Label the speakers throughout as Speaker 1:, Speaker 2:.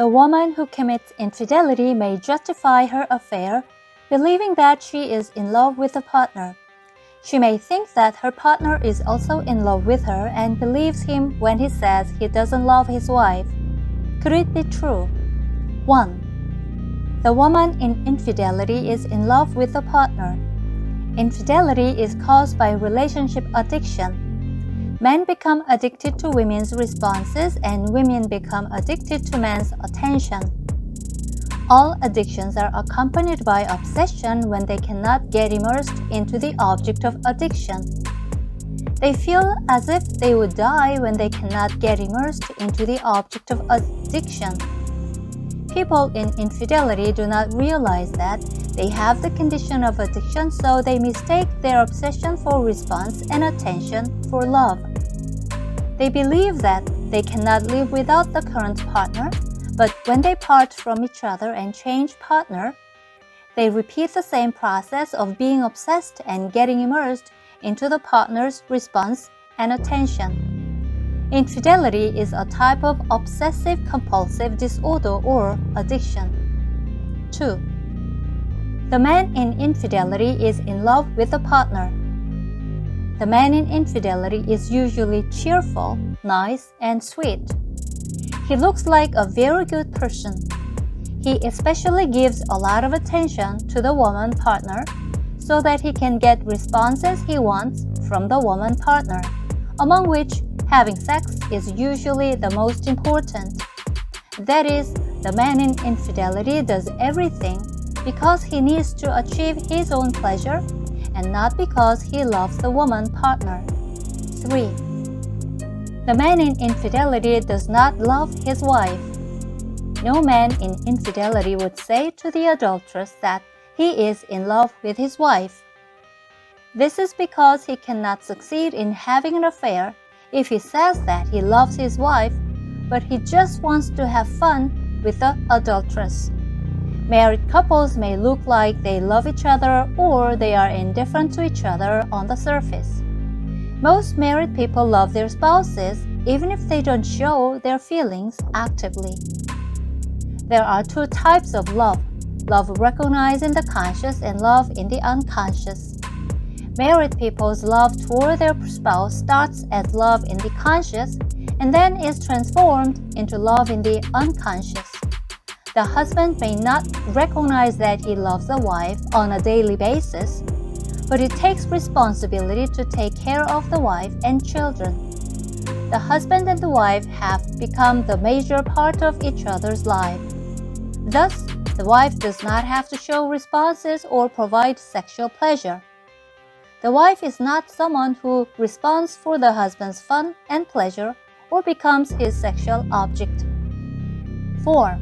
Speaker 1: The woman who commits infidelity may justify her affair, believing that she is in love with the partner. She may think that her partner is also in love with her and believes him when he says he doesn't love his wife. Could it be true? 1. The woman in infidelity is in love with the partner. Infidelity is caused by relationship addiction. Men become addicted to women's responses and women become addicted to men's attention. All addictions are accompanied by obsession when they cannot get immersed into the object of addiction. They feel as if they would die when they cannot get immersed into the object of addiction. People in infidelity do not realize that they have the condition of addiction, so they mistake their obsession for response and attention for love. They believe that they cannot live without the current partner, but when they part from each other and change partner, they repeat the same process of being obsessed and getting immersed into the partner's response and attention. Infidelity is a type of obsessive-compulsive disorder or addiction. 2. The man in infidelity is in love with the partner. The man in infidelity is usually cheerful, nice, and sweet. He looks like a very good person. He especially gives a lot of attention to the woman partner so that he can get responses he wants from the woman partner, among which having sex is usually the most important. That is, the man in infidelity does everything because he needs to achieve his own pleasure and not because he loves the woman partner. 3. The man in infidelity does not love his wife. No man in infidelity would say to the adulteress that he is in love with his wife. This is because he cannot succeed in having an affair if he says that he loves his wife, but he just wants to have fun with the adulteress. Married couples may look like they love each other or they are indifferent to each other on the surface. Most married people love their spouses even if they don't show their feelings actively. There are two types of love: love recognized in the conscious and love in the unconscious. Married people's love toward their spouse starts as love in the conscious and then is transformed into love in the unconscious. The husband may not recognize that he loves the wife on a daily basis, but he takes responsibility to take care of the wife and children. The husband and the wife have become the major part of each other's life. Thus, the wife does not have to show responses or provide sexual pleasure. The wife is not someone who responds for the husband's fun and pleasure or becomes his sexual object. 4.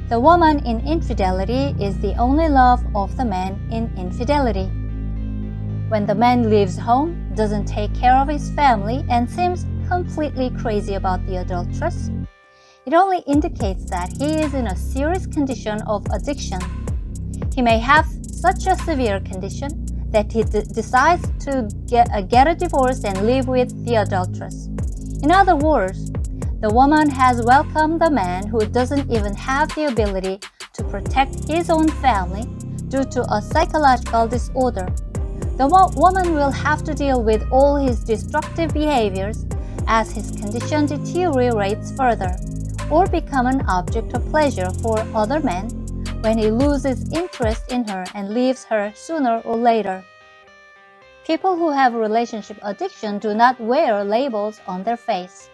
Speaker 1: The woman in infidelity is the only love of the man in infidelity. When the man leaves home, doesn't take care of his family, and seems completely crazy about the adulteress, it only indicates that he is in a serious condition of addiction. He may have such a severe condition that he decides to get a divorce and live with the adulteress. In other words, the woman has welcomed the man who doesn't even have the ability to protect his own family due to a psychological disorder. The woman will have to deal with all his destructive behaviors as his condition deteriorates further, or become an object of pleasure for other men when he loses interest in her and leaves her sooner or later. People who have relationship addiction do not wear labels on their face.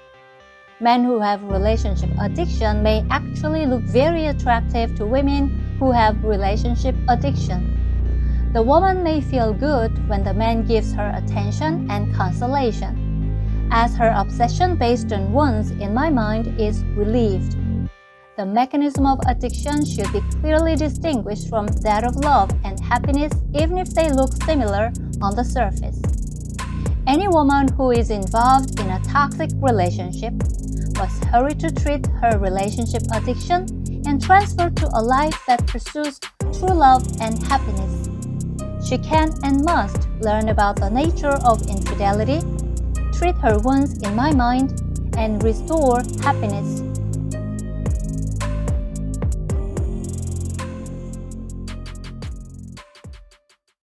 Speaker 1: Men who have relationship addiction may actually look very attractive to women who have relationship addiction. The woman may feel good when the man gives her attention and consolation, as her obsession based on wounds in my mind is relieved. The mechanism of addiction should be clearly distinguished from that of love and happiness, even if they look similar on the surface. Any woman who is involved in a toxic relationship must hurry to treat her relationship addiction and transfer to a life that pursues true love and happiness. She can and must learn about the nature of infidelity, treat her wounds in my mind, and restore happiness